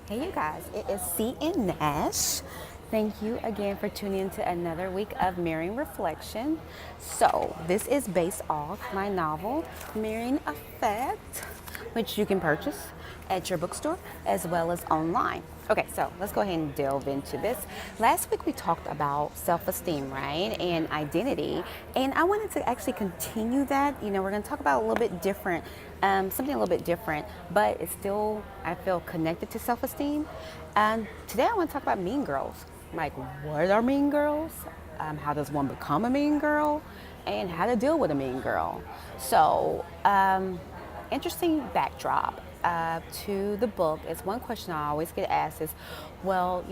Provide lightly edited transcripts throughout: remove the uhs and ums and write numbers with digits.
Hey, you guys, it is C and Nash. Thank you again for tuning in to another week of Mirroring Reflection. So, this is based off my novel, Mirroring Effect, which you can purchase at your bookstore as well as online. Okay, so let's go ahead and delve into this. Last week we talked about self esteem, right, and identity. And I wanted to actually continue that. We're going to talk about a little bit different, something a little bit different, but it's still, I feel, connected to self esteem. And today I want to talk about mean girls. Like, what are mean girls? How does one become a mean girl? And how to deal with a mean girl. So, interesting backdrop to the book is one question I always get asked is, well,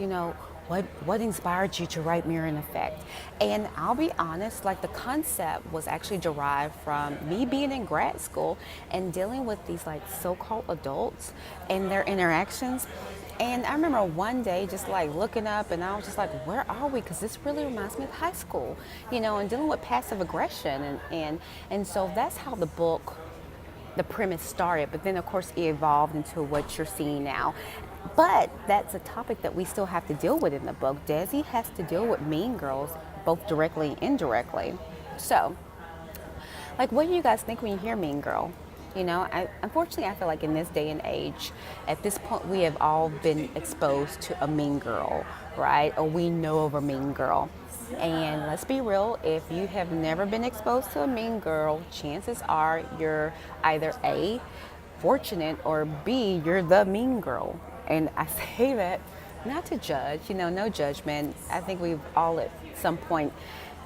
what inspired you to write Mirror and Effect? And I'll be honest, like the concept was actually derived from me being in grad school and dealing with these like so-called adults and their interactions. And I remember one day just like looking up and I was just like, where are we? Because this really reminds me of high school, and dealing with passive aggression. And so that's how the premise started, but then of course it evolved into what you're seeing now. But that's a topic that we still have to deal with in the book. Desi has to deal with mean girls, both directly and indirectly. So, like, what do you guys think when you hear mean girl? Unfortunately, I feel like in this day and age, at this point, we have all been exposed to a mean girl, right? Or we know of a mean girl. And let's be real, if you have never been exposed to a mean girl, chances are you're either A, fortunate, or B, you're the mean girl. And I say that not to judge, no judgment. I think we've all at some point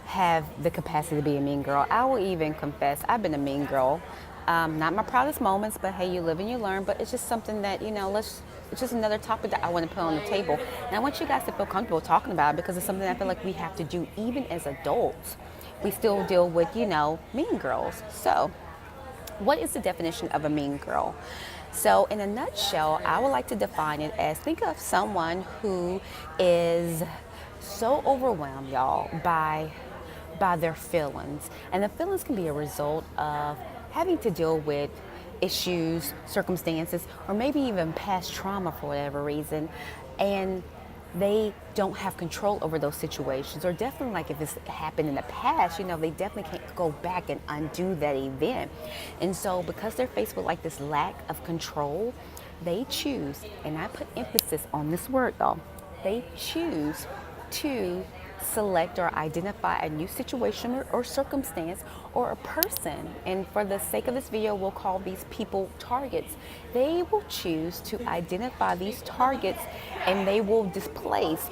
have the capacity to be a mean girl. I will even confess I've been a mean girl. Not my proudest moments, but hey, you live and you learn. But it's just something that, it's just another topic that I want to put on the table. And I want you guys to feel comfortable talking about it because it's something I feel like we have to do even as adults. We still deal with, mean girls. So, what is the definition of a mean girl? So, in a nutshell, I would like to define it as think of someone who is so overwhelmed, y'all, by their feelings. And the feelings can be a result of having to deal with issues, circumstances, or maybe even past trauma for whatever reason. And they don't have control over those situations, or definitely like if it's happened in the past, they definitely can't go back and undo that event. And so because they're faced with like this lack of control, they choose, and I put emphasis on this word though, they choose to select or identify a new situation or circumstance or a person. And for the sake of this video, we'll call these people targets. They will choose to identify these targets and they will displace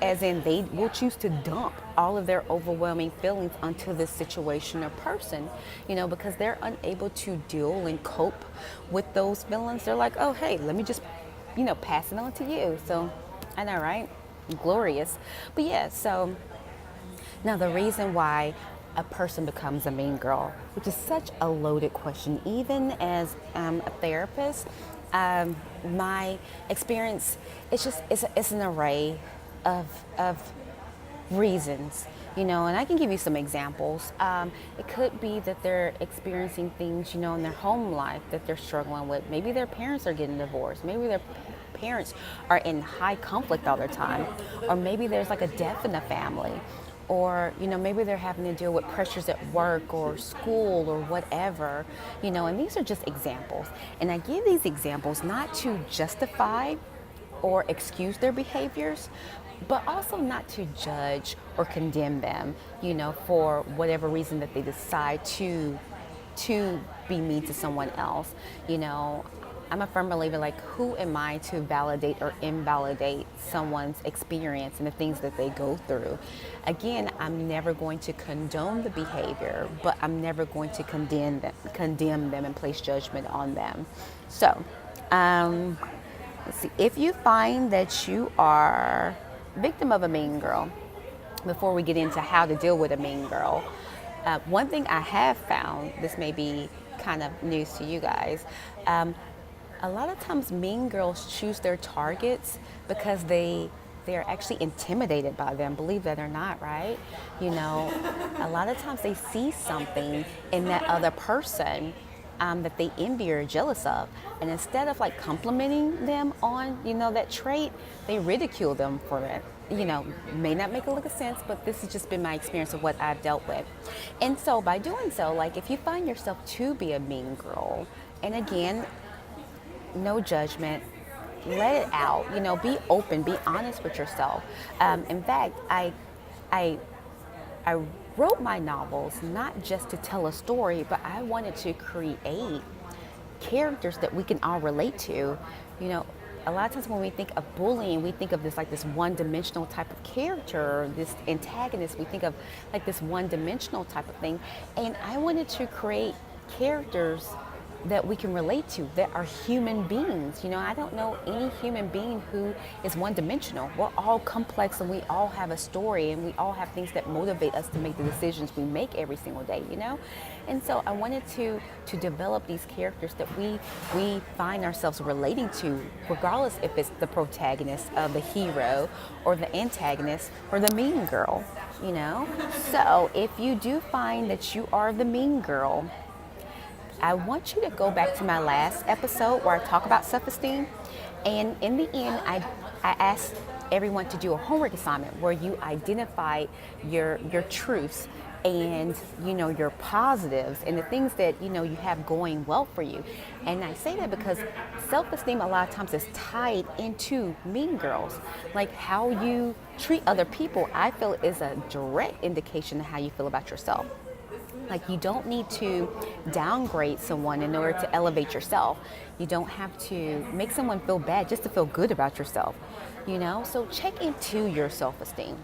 as in they will choose to dump all of their overwhelming feelings onto this situation or person, because they're unable to deal and cope with those feelings. They're like, oh, hey, let me just, pass it on to you. So I know, right? Glorious. But yeah, so now the reason why a person becomes a mean girl, which is such a loaded question, even as a therapist, my experience, it's an array of reasons, and I can give you some examples. It could be that they're experiencing things, in their home life that they're struggling with. Maybe their parents are getting divorced. Maybe their parents are in high conflict all the time. Or maybe there's like a death in the family. Or, maybe they're having to deal with pressures at work or school or whatever, and these are just examples. And I give these examples not to justify or excuse their behaviors, but also not to judge or condemn them, for whatever reason that they decide to be mean to someone else. I'm a firm believer, like, who am I to validate or invalidate someone's experience and the things that they go through? Again, I'm never going to condone the behavior, but I'm never going to condemn them and place judgment on them. So, let's see. If you find that you are victim of a mean girl, before we get into how to deal with a mean girl, one thing I have found, this may be kind of news to you guys, a lot of times mean girls choose their targets because they're actually intimidated by them, believe that or not, right? A lot of times they see something in that other person that they envy or jealous of. And instead of like complimenting them on, that trait, they ridicule them for it. May not make a lick of sense, but this has just been my experience of what I've dealt with. And so by doing so, like if you find yourself to be a mean girl, and again, no judgment, let it out, be open, be honest with yourself. In fact, I wrote my novels not just to tell a story, but I wanted to create characters that we can all relate to. A lot of times when we think of bullying, we think of this one-dimensional type of character, or this antagonist. We think of like this one-dimensional type of thing. And I wanted to create characters that we can relate to, that are human beings. I don't know any human being who is one-dimensional. We're all complex, and we all have a story, and we all have things that motivate us to make the decisions we make every single day, And so I wanted to develop these characters that we find ourselves relating to, regardless if it's the protagonist of the hero or the antagonist or the mean girl, So if you do find that you are the mean girl, I want you to go back to my last episode where I talk about self-esteem. And in the end, I asked everyone to do a homework assignment where you identify your truths and, your positives and the things that, you have going well for you. And I say that because self-esteem a lot of times is tied into mean girls. Like how you treat other people, I feel is a direct indication of how you feel about yourself. Like you don't need to downgrade someone in order to elevate yourself. You don't have to make someone feel bad just to feel good about yourself, So check into your self-esteem.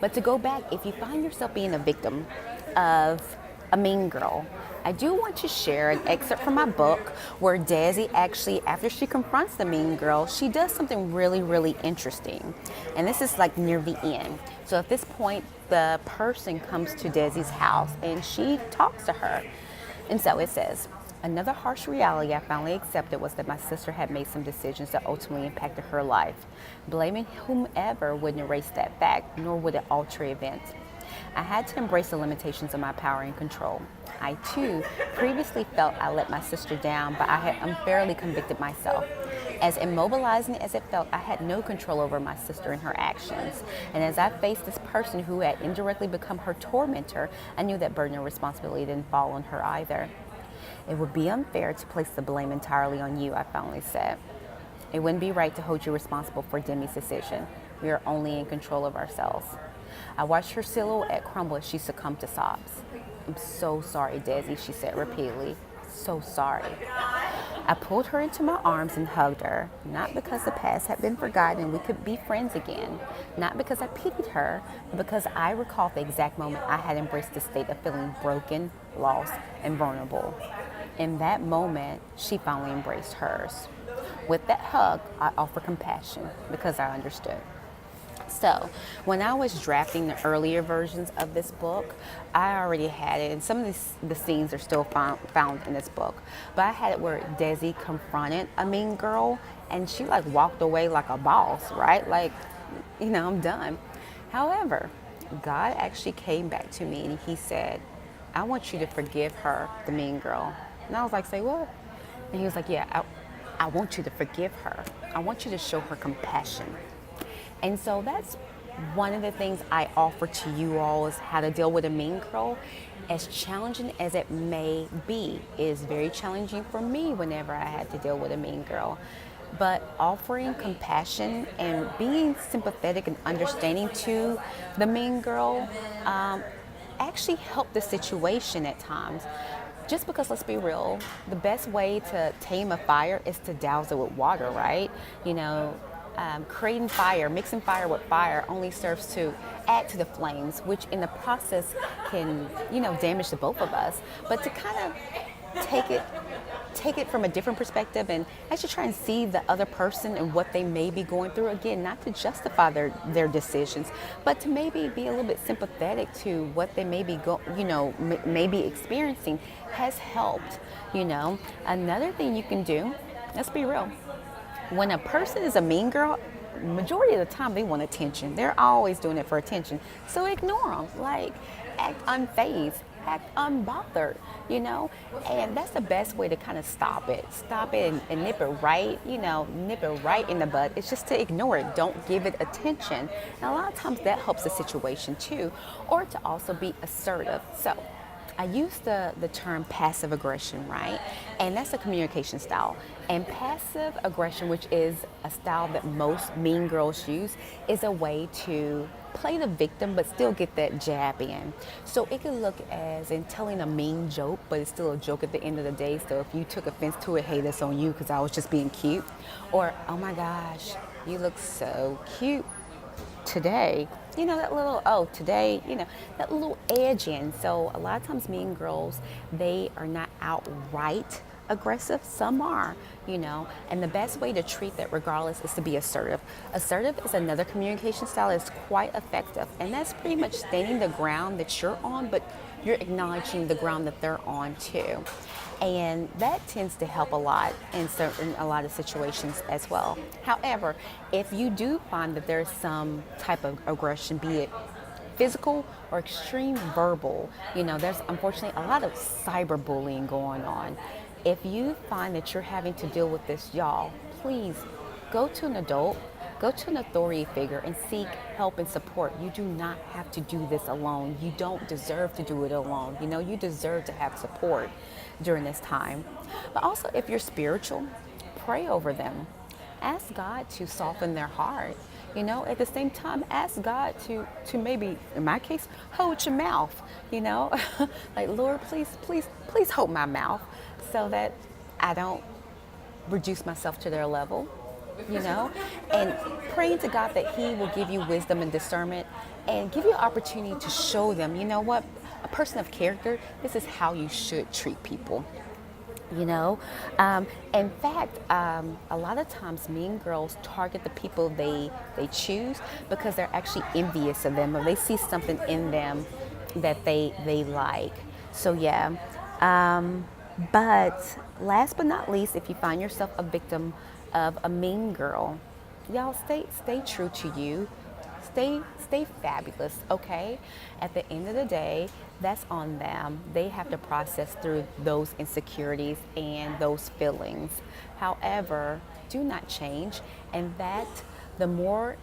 But to go back, if you find yourself being a victim of a mean girl, I do want to share an excerpt from my book where Desi actually, after she confronts the mean girl, she does something really, really interesting. And this is like near the end. So at this point, the person comes to Desi's house and she talks to her. And so it says, another harsh reality I finally accepted was that my sister had made some decisions that ultimately impacted her life. Blaming whomever wouldn't erase that fact, nor would it alter events. I had to embrace the limitations of my power and control. I, too, previously felt I let my sister down, but I had unfairly convicted myself. As immobilizing as it felt, I had no control over my sister and her actions. And as I faced this person who had indirectly become her tormentor, I knew that burden of responsibility didn't fall on her either. It would be unfair to place the blame entirely on you, I finally said. It wouldn't be right to hold you responsible for Demi's decision. We are only in control of ourselves. I watched her silhouette crumble as she succumbed to sobs. I'm so sorry, Desi, she said repeatedly. So sorry. I pulled her into my arms and hugged her, not because the past had been forgotten and we could be friends again, not because I pitied her, but because I recalled the exact moment I had embraced the state of feeling broken, lost, and vulnerable. In that moment, she finally embraced hers. With that hug, I offered compassion because I understood. So when I was drafting the earlier versions of this book, I already had it, and some of the scenes are still found in this book, but I had it where Desi confronted a mean girl and she like walked away like a boss, right? Like, I'm done. However, God actually came back to me and he said, I want you to forgive her, the mean girl. And I was like, say what? And he was like, yeah, I want you to forgive her. I want you to show her compassion. And so that's one of the things I offer to you all is how to deal with a mean girl. As challenging as it may be, it is very challenging for me whenever I had to deal with a mean girl. But offering compassion and being sympathetic and understanding to the mean girl actually helped the situation at times. Just because, let's be real, the best way to tame a fire is to douse it with water, right? Creating fire, mixing fire with fire only serves to add to the flames, which in the process can, damage the both of us. But to kind of take it from a different perspective and actually try and see the other person and what they may be going through, again, not to justify their decisions, but to maybe be a little bit sympathetic to what they may be may be experiencing has helped. Another thing you can do, let's be real, when a person is a mean girl, majority of the time they want attention. They're always doing it for attention. So ignore them. Like, act unfazed. act unbothered, you know? And that's the best way to kind of stop it. Stop it and nip it right, nip it right in the bud. It's just to ignore it. Don't give it attention. And a lot of times that helps the situation too. Or to also be assertive. So I use the term passive aggression, right? And that's a communication style. And passive aggression, which is a style that most mean girls use, is a way to play the victim but still get that jab in. So it could look as in telling a mean joke, but it's still a joke at the end of the day. So if you took offense to it, hey, that's on you because I was just being cute. Or, oh my gosh, you look so cute today, that little, today, that little edge in. So a lot of times mean girls, they are not outright aggressive. Some are, and the best way to treat that regardless is to be assertive. Assertive is another communication style that's quite effective, and that's pretty much standing the ground that you're on, but you're acknowledging the ground that they're on too. And that tends to help a lot in a lot of situations as well. However, if you do find that there's some type of aggression, be it physical or extreme verbal, there's unfortunately a lot of cyberbullying going on. If you find that you're having to deal with this, y'all, please go to an adult, go to an authority figure and seek help and support. You do not have to do this alone. You don't deserve to do it alone. You deserve to have support during this time. But also, if you're spiritual, pray over them. Ask God to soften their heart. At the same time, ask God to maybe, in my case, hold your mouth. Like, Lord, please hold my mouth so that I don't reduce myself to their level. And praying to God that He will give you wisdom and discernment and give you an opportunity to show them, what, a person of character, this is how you should treat people. In fact, a lot of times mean girls target the people they choose because they're actually envious of them or they see something in them that they like. So yeah. But last but not least, if you find yourself a victim of a mean girl, y'all stay true to you. Stay fabulous, okay? At the end of the day, that's on them. They have to process through those insecurities and those feelings. However, do not change, and that the more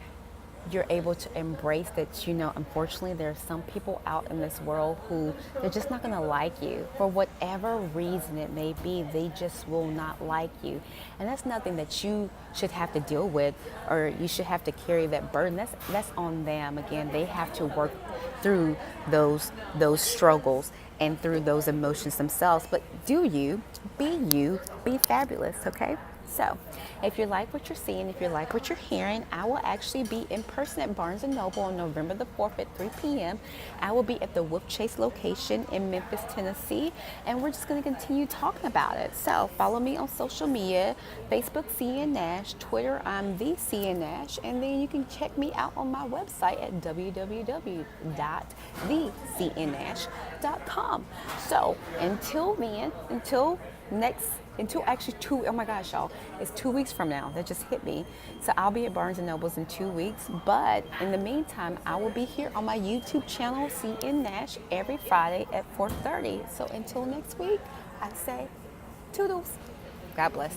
you're able to embrace that, unfortunately there are some people out in this world who they're just not going to like you for whatever reason it may be. They just will not like you, and that's nothing that you should have to deal with or you should have to carry that burden. That's on them. Again, they have to work through those struggles and through those emotions themselves. But you, be fabulous, okay? So, if you like what you're seeing, if you like what you're hearing, I will actually be in person at Barnes & Noble on November the 4th at 3 p.m. I will be at the Wolf Chase location in Memphis, Tennessee, and we're just going to continue talking about it. So, follow me on social media, Facebook, CN Nash, Twitter, I'm the CN Nash, and then you can check me out on my website at www.thecnnash.com. So, until actually oh my gosh, y'all, it's 2 weeks from now. That just hit me. So I'll be at Barnes & Noble's in 2 weeks. But in the meantime, I will be here on my YouTube channel, CN Nash, every Friday at 4:30. So until next week, I say toodles. God bless.